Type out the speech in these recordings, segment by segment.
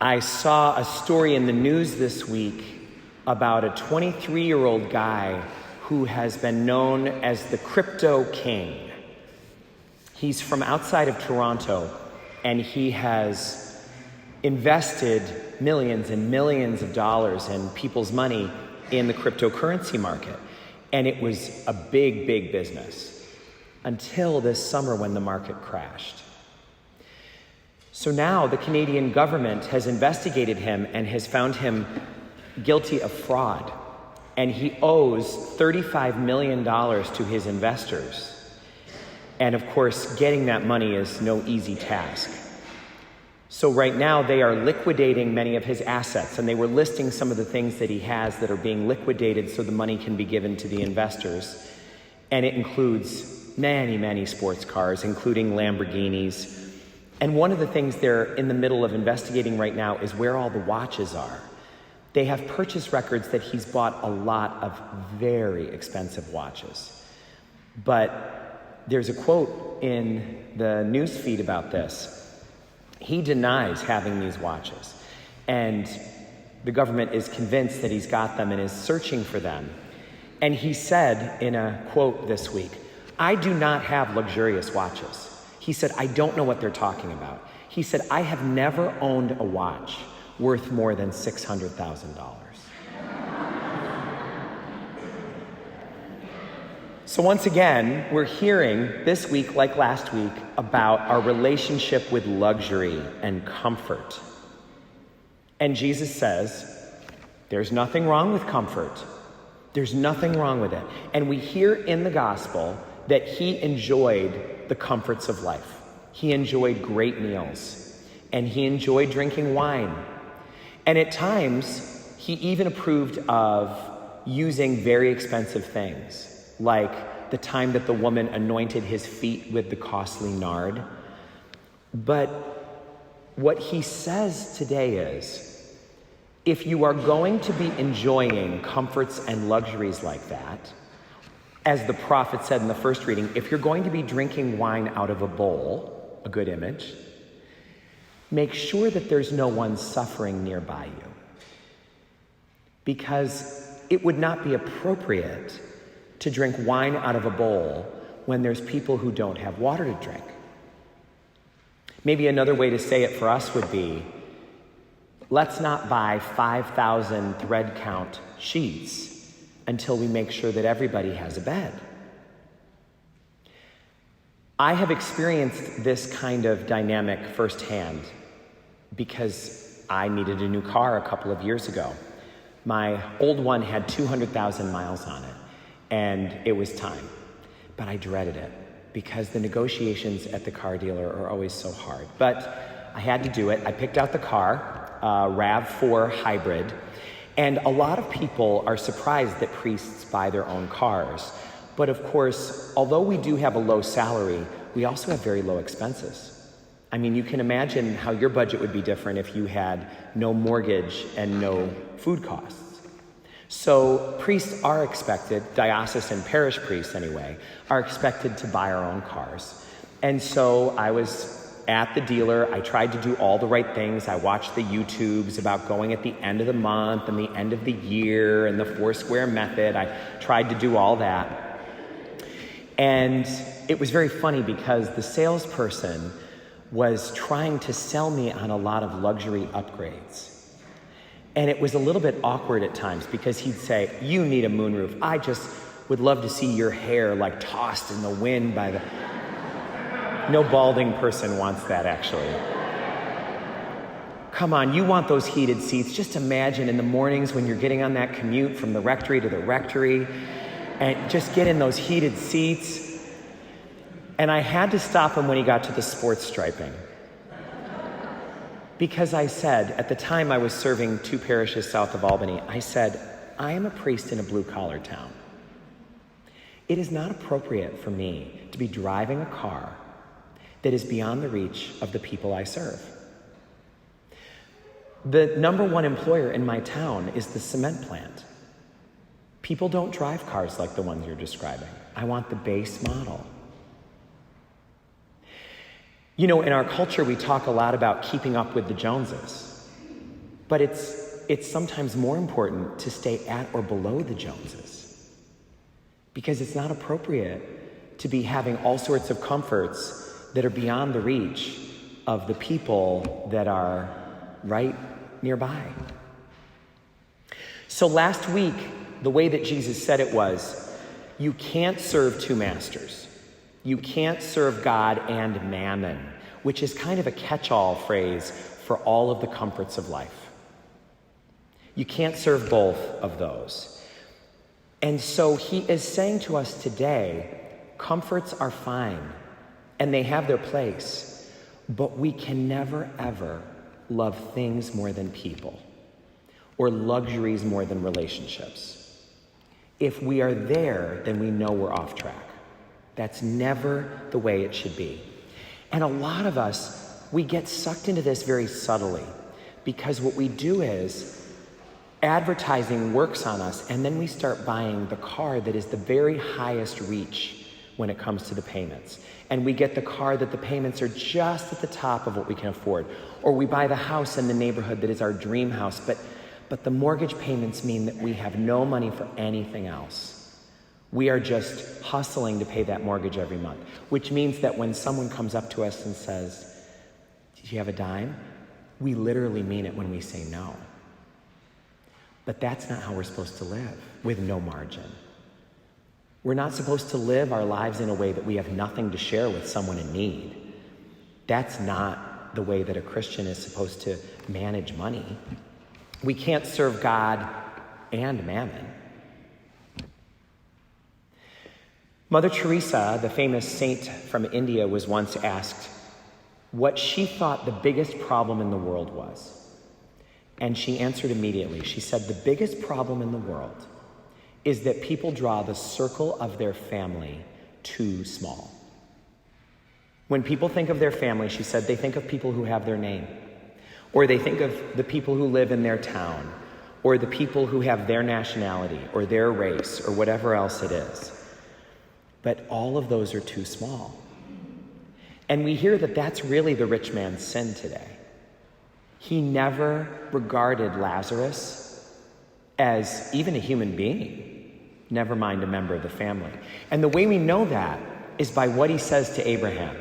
I saw a story in the news this week about a 23-year-old guy who has been known as the Crypto King. He's from outside of Toronto, and he has invested millions and millions of dollars and people's money in the cryptocurrency market. And it was a big, big business until this summer when the market crashed. So now the Canadian government has investigated him and has found him guilty of fraud. And he owes $35 million to his investors. And of course, getting that money is no easy task. So right now they are liquidating many of his assets, and they were listing some of the things that he has that are being liquidated so the money can be given to the investors. And it includes many, many sports cars, including Lamborghinis. And one of the things they're in the middle of investigating right now is where all the watches are. They have purchase records that he's bought a lot of very expensive watches. But there's a quote in the news feed about this. He denies having these watches. And the government is convinced that he's got them and is searching for them. And he said in a quote this week, "I do not have luxurious watches." He said, "I don't know what they're talking about." He said, "I have never owned a watch worth more than $600,000. So once again, we're hearing this week, like last week, about our relationship with luxury and comfort. And Jesus says, there's nothing wrong with comfort. There's nothing wrong with it. And we hear in the gospel that he enjoyed the comforts of life. He enjoyed great meals, and he enjoyed drinking wine. And at times, he even approved of using very expensive things, like the time that the woman anointed his feet with the costly nard. But what he says today is, if you are going to be enjoying comforts and luxuries like that, as the prophet said in the first reading, if you're going to be drinking wine out of a bowl, a good image, make sure that there's no one suffering nearby you. Because it would not be appropriate to drink wine out of a bowl when there's people who don't have water to drink. Maybe another way to say it for us would be, let's not buy 5,000 thread count sheets until we make sure that everybody has a bed. I have experienced this kind of dynamic firsthand because I needed a new car a couple of years ago. My old one had 200,000 miles on it, and it was time. But I dreaded it because the negotiations at the car dealer are always so hard. But I had to do it. I picked out the car, RAV4 hybrid. And a lot of people are surprised that priests buy their own cars. But of course, although we do have a low salary, we also have very low expenses. I mean, you can imagine how your budget would be different if you had no mortgage and no food costs. So priests are expected, diocesan parish priests anyway, are expected to buy our own cars. And so I was at the dealer. I tried to do all the right things. I watched the YouTubes about going at the end of the month and the end of the year and the Foursquare method. I tried to do all that. And it was very funny because the salesperson was trying to sell me on a lot of luxury upgrades. And it was a little bit awkward at times because he'd say, "You need a moonroof. I just would love to see your hair like tossed in the wind by the..." No balding person wants that, actually. Come on, you want those heated seats. Just imagine in the mornings when you're getting on that commute from the rectory to the rectory, and just get in those heated seats. And I had to stop him when he got to the sports striping. Because I said, at the time I was serving 2 parishes south of Albany, I said, I am a priest in a blue-collar town. It is not appropriate for me to be driving a car that is beyond the reach of the people I serve. The number one employer in my town is the cement plant. People don't drive cars like the ones you're describing. I want the base model. You know, in our culture, we talk a lot about keeping up with the Joneses. But it's sometimes more important to stay at or below the Joneses, because it's not appropriate to be having all sorts of comforts that are beyond the reach of the people that are right nearby. So last week, the way that Jesus said it was, you can't serve two masters. You can't serve God and mammon, which is kind of a catch-all phrase for all of the comforts of life. You can't serve both of those. And so he is saying to us today, comforts are fine and they have their place, but we can never, ever love things more than people or luxuries more than relationships. If we are there, then we know we're off track. That's never the way it should be. And a lot of us, we get sucked into this very subtly, because what we do is advertising works on us, and then we start buying the car that is the very highest reach when it comes to the payments. And we get the car that the payments are just at the top of what we can afford. Or we buy the house in the neighborhood that is our dream house, but the mortgage payments mean that we have no money for anything else. We are just hustling to pay that mortgage every month, which means that when someone comes up to us and says, "Do you have a dime?" we literally mean it when we say no. But that's not how we're supposed to live, with no margin. We're not supposed to live our lives in a way that we have nothing to share with someone in need. That's not the way that a Christian is supposed to manage money. We can't serve God and mammon. Mother Teresa, the famous saint from India, was once asked what she thought the biggest problem in the world was. And she answered immediately. She said, the biggest problem in the world is that people draw the circle of their family too small. When people think of their family, she said, they think of people who have their name, or they think of the people who live in their town, or the people who have their nationality, or their race, or whatever else it is. But all of those are too small. And we hear that that's really the rich man's sin today. He never regarded Lazarus as even a human being, never mind a member of the family. And the way we know that is by what he says to Abraham.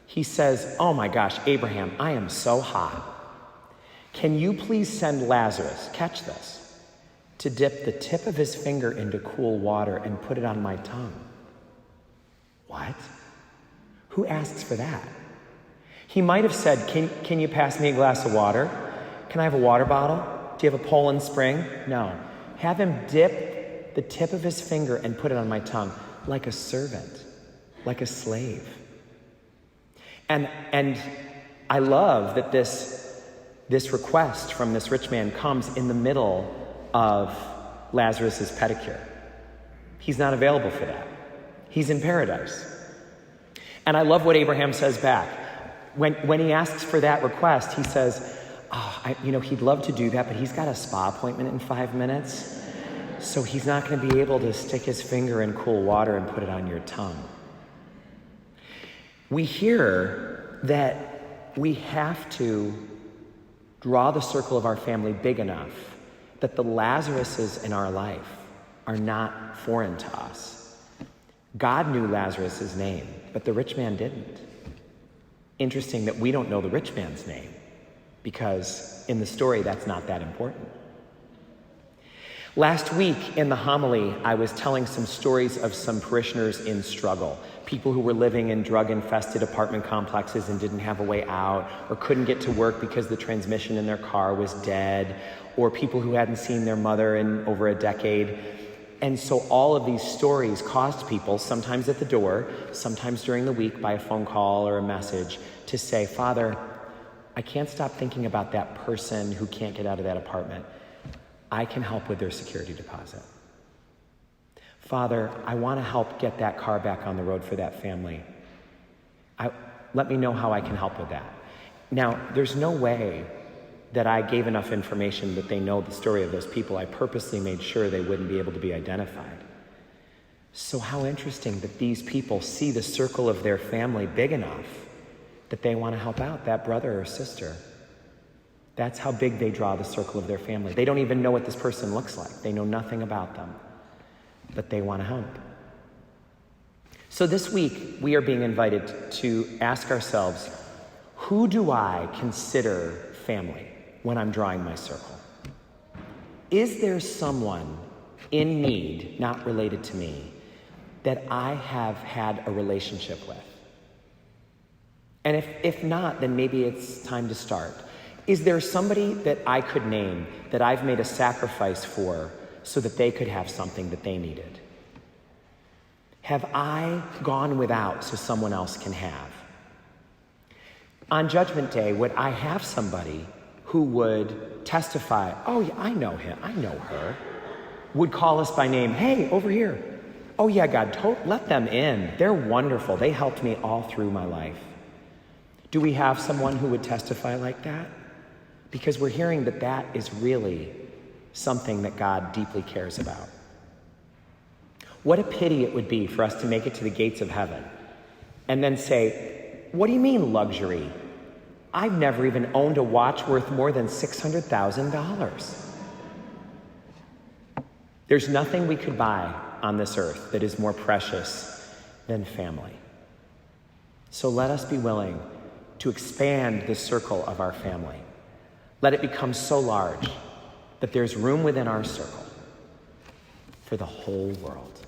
He says, "Oh my gosh, Abraham, I am so hot. Can you please send Lazarus," catch this, "to dip the tip of his finger into cool water and put it on my tongue?" What? Who asks for that? He might have said, can you pass me a glass of water? Can I have a water bottle? Do you have a Poland Spring? No. Have him dip the tip of his finger and put it on my tongue, like a servant, like a slave. And I love that this request from this rich man comes in the middle of Lazarus's pedicure. He's not available for that. He's in paradise. And I love what Abraham says back. When he asks for that request, he says, he'd love to do that, but he's got a spa appointment in 5 minutes, so he's not going to be able to stick his finger in cool water and put it on your tongue. We hear that we have to draw the circle of our family big enough that the Lazaruses in our life are not foreign to us. God knew Lazarus' name, but the rich man didn't. Interesting that we don't know the rich man's name, because in the story, that's not that important. Last week in the homily, I was telling some stories of some parishioners in struggle, people who were living in drug-infested apartment complexes and didn't have a way out, or couldn't get to work because the transmission in their car was dead, or people who hadn't seen their mother in over a decade. And so all of these stories caused people, sometimes at the door, sometimes during the week by a phone call or a message, to say, "Father, I can't stop thinking about that person who can't get out of that apartment. I can help with their security deposit. Father, I want to help get that car back on the road for that family. Let me know how I can help with that." Now, there's no way that I gave enough information that they know the story of those people. I purposely made sure they wouldn't be able to be identified. So how interesting that these people see the circle of their family big enough that they want to help out that brother or sister. That's how big they draw the circle of their family. They don't even know what this person looks like. They know nothing about them, but they want to help. So this week, we are being invited to ask ourselves, who do I consider family when I'm drawing my circle? Is there someone in need, not related to me, that I have had a relationship with? And if not, then maybe it's time to start. Is there somebody that I could name that I've made a sacrifice for so that they could have something that they needed? Have I gone without so someone else can have? On Judgment Day, would I have somebody who would testify, oh yeah, I know him, I know her, would call us by name, hey, over here. Oh yeah, God, let them in. They're wonderful. They helped me all through my life. Do we have someone who would testify like that? Because we're hearing that that is really something that God deeply cares about. What a pity it would be for us to make it to the gates of heaven and then say, what do you mean luxury? I've never even owned a watch worth more than $600,000. There's nothing we could buy on this earth that is more precious than family. So let us be willing to expand the circle of our family. Let it become so large that there's room within our circle for the whole world.